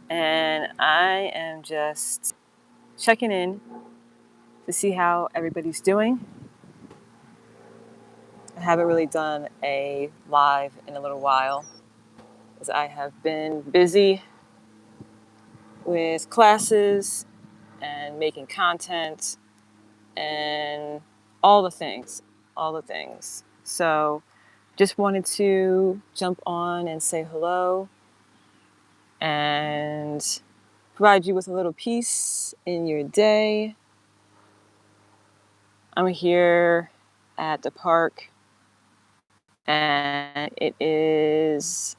and I am just checking in to see how everybody's doing. I haven't really done a live in a little while as I have been busy with classes and making content and all the things, all the things. So just wanted to jump on and say hello and provide you with a little peace in your day. I'm here at the park and it is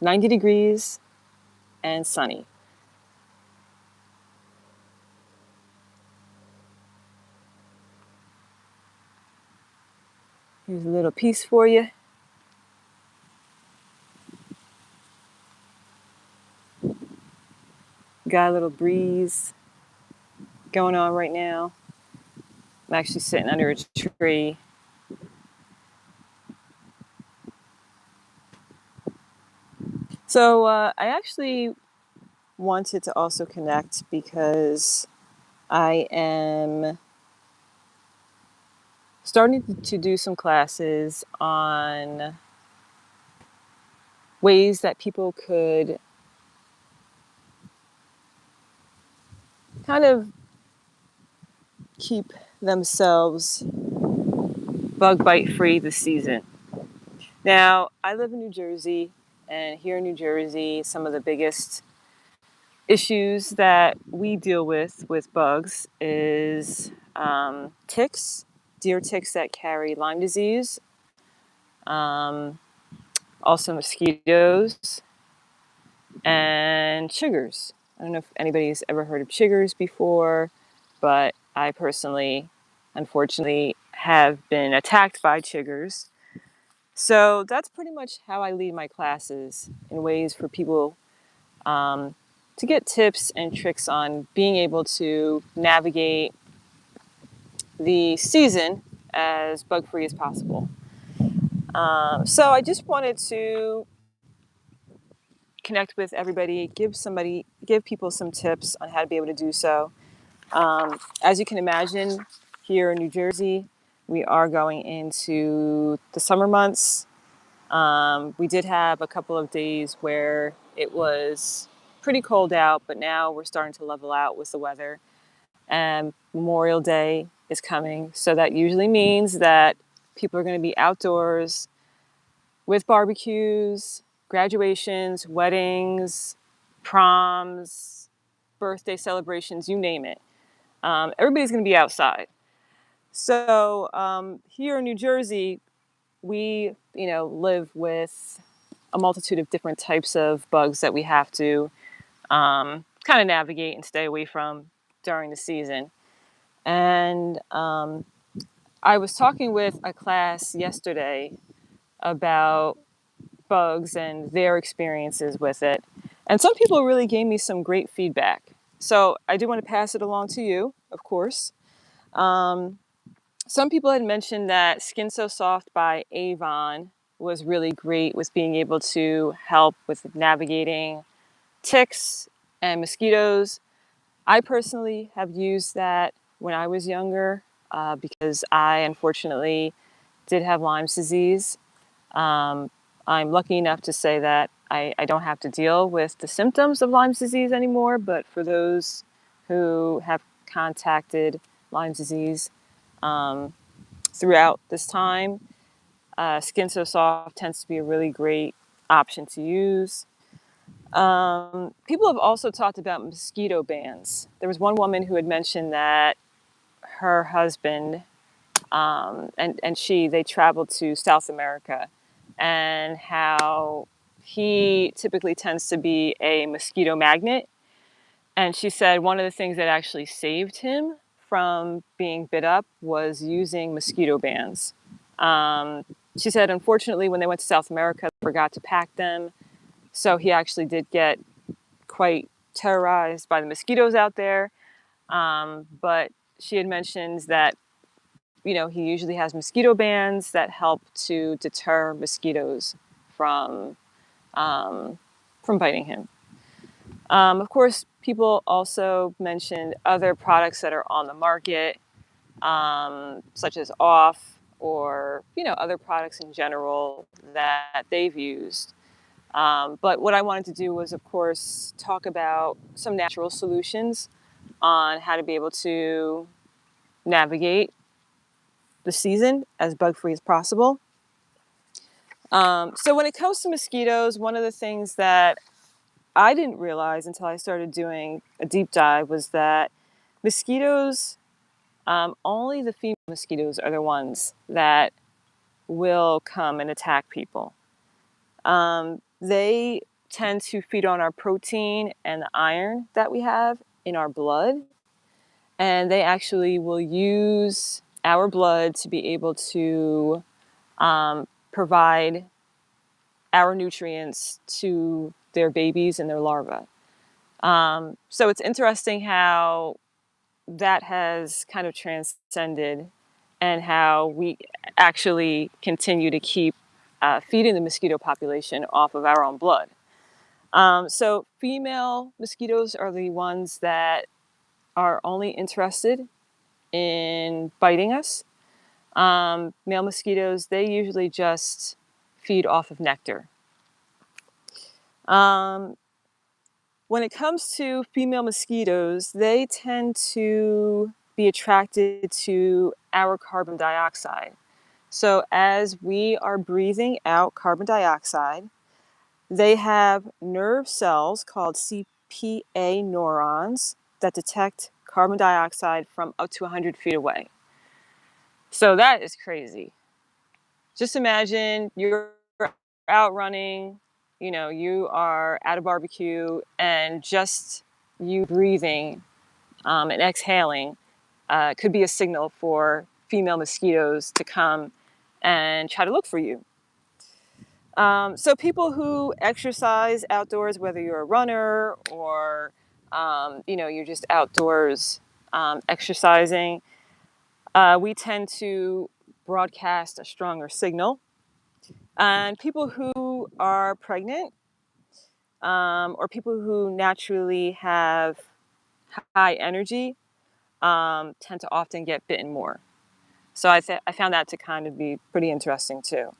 90 degrees and sunny. Here's a little piece for you. Got a little breeze going on right now. I'm actually sitting under a tree. So I actually wanted to also connect because I am starting to do some classes on ways that people could kind of keep themselves bug bite free this season. Now, I live in New Jersey, and here in New Jersey, some of the biggest issues that we deal with bugs is ticks, deer ticks that carry Lyme disease, um, also mosquitoes, and chiggers. I don't know if anybody's ever heard of chiggers before, but I personally, unfortunately, have been attacked by chiggers. So that's pretty much how I lead my classes in ways for people to get tips and tricks on being able to navigate the season as bug-free as possible. So I just wanted to connect with everybody, give people some tips on how to be able to do so. As you can imagine, here in New Jersey, we are going into the summer months. We did have a couple of days where it was pretty cold out, but now we're starting to level out with the weather. And Memorial Day is coming, so that usually means that people are going to be outdoors with barbecues, graduations, weddings, proms, birthday celebrations, you name it. Everybody's going to be outside. So here in New Jersey, we live with a multitude of different types of bugs that we have to kind of navigate and stay away from during the season. And I was talking with a class yesterday about bugs and their experiences with it. And some people really gave me some great feedback. So I do want to pass it along to you, of course. Um, some people had mentioned that Skin So Soft by Avon was really great with being able to help with navigating ticks and mosquitoes. I personally have used that when I was younger because I unfortunately did have Lyme's disease. Um, I'm lucky enough to say that I don't have to deal with the symptoms of Lyme's disease anymore, but for those who have contacted Lyme's disease um, throughout this time, Skin So Soft tends to be a really great option to use. People have also talked about mosquito bans. There was one woman who had mentioned that her husband they traveled to South America, and how he typically tends to be a mosquito magnet. And she said one of the things that actually saved him from being bit up was using mosquito bans. Um, she said, unfortunately, when they went to South America, they forgot to pack them. So he actually did get quite terrorized by the mosquitoes out there. But she had mentioned that he usually has mosquito bans that help to deter mosquitoes from um, from biting him. Of course, people also mentioned other products that are on the market, such as Off or other products in general that they've used. But what I wanted to do was, of course, talk about some natural solutions on how to be able to navigate the season as bug-free as possible. So when it comes to mosquitoes, one of the things that I didn't realize until I started doing a deep dive was that mosquitoes, only the female mosquitoes are the ones that will come and attack people. They tend to feed on our protein and the iron that we have in our blood, and they actually will use our blood to be able to provide our nutrients to their babies and their larvae. So it's interesting how that has kind of transcended and how we actually continue to keep feeding the mosquito population off of our own blood. So female mosquitoes are the ones that are only interested in biting us. Male mosquitoes, they usually just feed off of nectar. Um, when it comes to female mosquitoes, they tend to be attracted to our carbon dioxide. So as we are breathing out carbon dioxide, they have nerve cells called CPA neurons that detect carbon dioxide from up to 100 feet away. So that is crazy. Just imagine you're out running, you are at a barbecue, and just you breathing and exhaling could be a signal for female mosquitoes to come and try to look for you. So people who exercise outdoors, whether you're a runner or you're just outdoors exercising, we tend to broadcast a stronger signal. And people who are pregnant or people who naturally have high energy tend to often get bitten more. So I found that to kind of be pretty interesting too.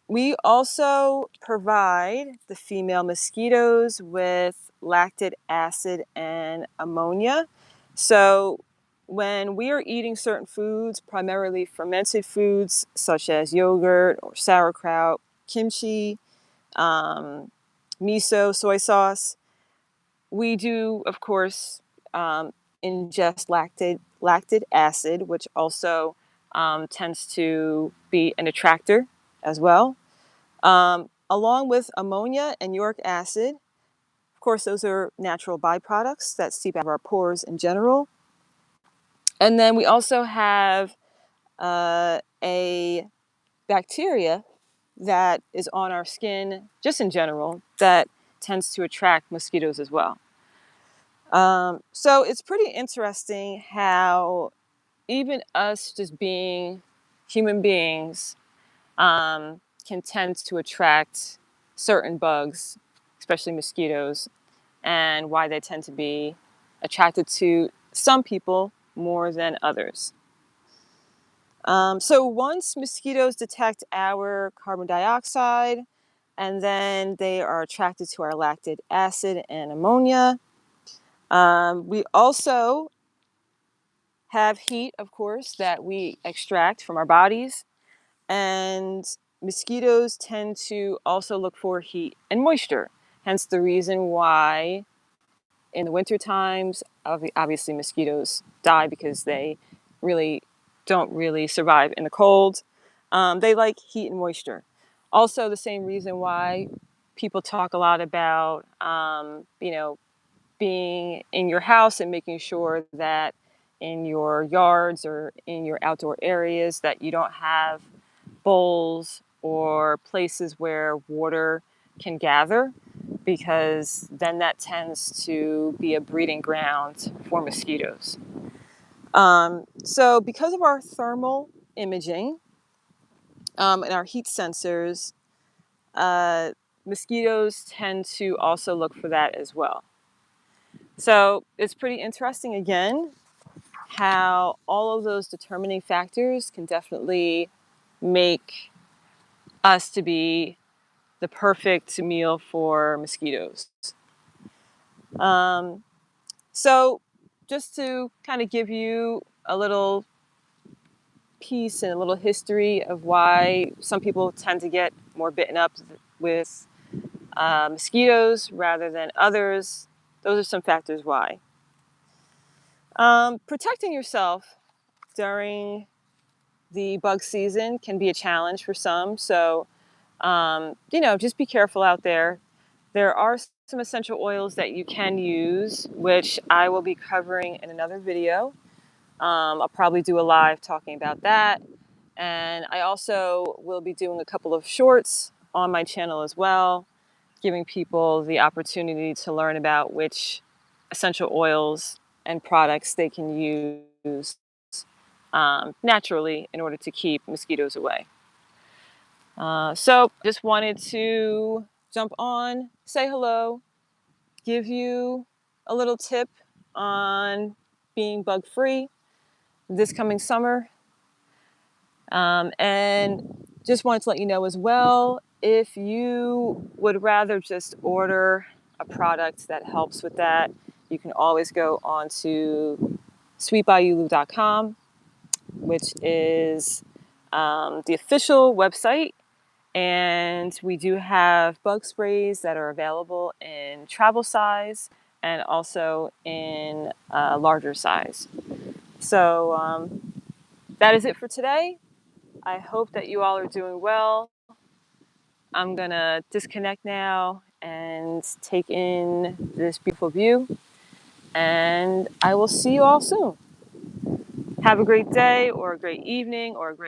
We also provide the female mosquitoes with lactic acid and ammonia. So when we are eating certain foods, primarily fermented foods such as yogurt or sauerkraut, kimchi, miso, soy sauce, we do, of course, ingest lactic acid, which also tends to be an attractor as well, along with ammonia and uric acid. Of course, those are natural byproducts that seep out of our pores in general. And then we also have a bacteria that is on our skin, just in general, that tends to attract mosquitoes as well. So it's pretty interesting how even us just being human beings can tend to attract certain bugs, especially mosquitoes, and why they tend to be attracted to some people more than others. So once mosquitoes detect our carbon dioxide, and then they are attracted to our lactic acid and ammonia. We also have heat, of course, that we extract from our bodies. And mosquitoes tend to also look for heat and moisture. Hence the reason why in the winter times, obviously mosquitoes die because they really don't really survive in the cold. They like heat and moisture. Also, the same reason why people talk a lot about, being in your house and making sure that in your yards or in your outdoor areas that you don't have bowls or places where water can gather, because then that tends to be a breeding ground for mosquitoes. So because of our thermal imaging and our heat sensors, mosquitoes tend to also look for that as well. So it's pretty interesting again how all of those determining factors can definitely make us to be the perfect meal for mosquitoes. Um, so just to kind of give you a little piece and a little history of why some people tend to get more bitten up with mosquitoes rather than others. Those are some factors why. Protecting yourself during the bug season can be a challenge for some. So, just be careful out there. There are some essential oils that you can use, which I will be covering in another video. I'll probably do a live talking about that. And I also will be doing a couple of shorts on my channel as well, giving people the opportunity to learn about which essential oils and products they can use naturally in order to keep mosquitoes away. So just wanted to jump on, say hello, give you a little tip on being bug free this coming summer. And just wanted to let you know as well, if you would rather just order a product that helps with that, you can always go on to sweetbyulu.com, which is the official website. And we do have bug sprays that are available in travel size and also in larger size. So that is it for today. I hope that you all are doing well. I'm gonna disconnect now and take in this beautiful view, and I will see you all soon. Have a great day or a great evening or a great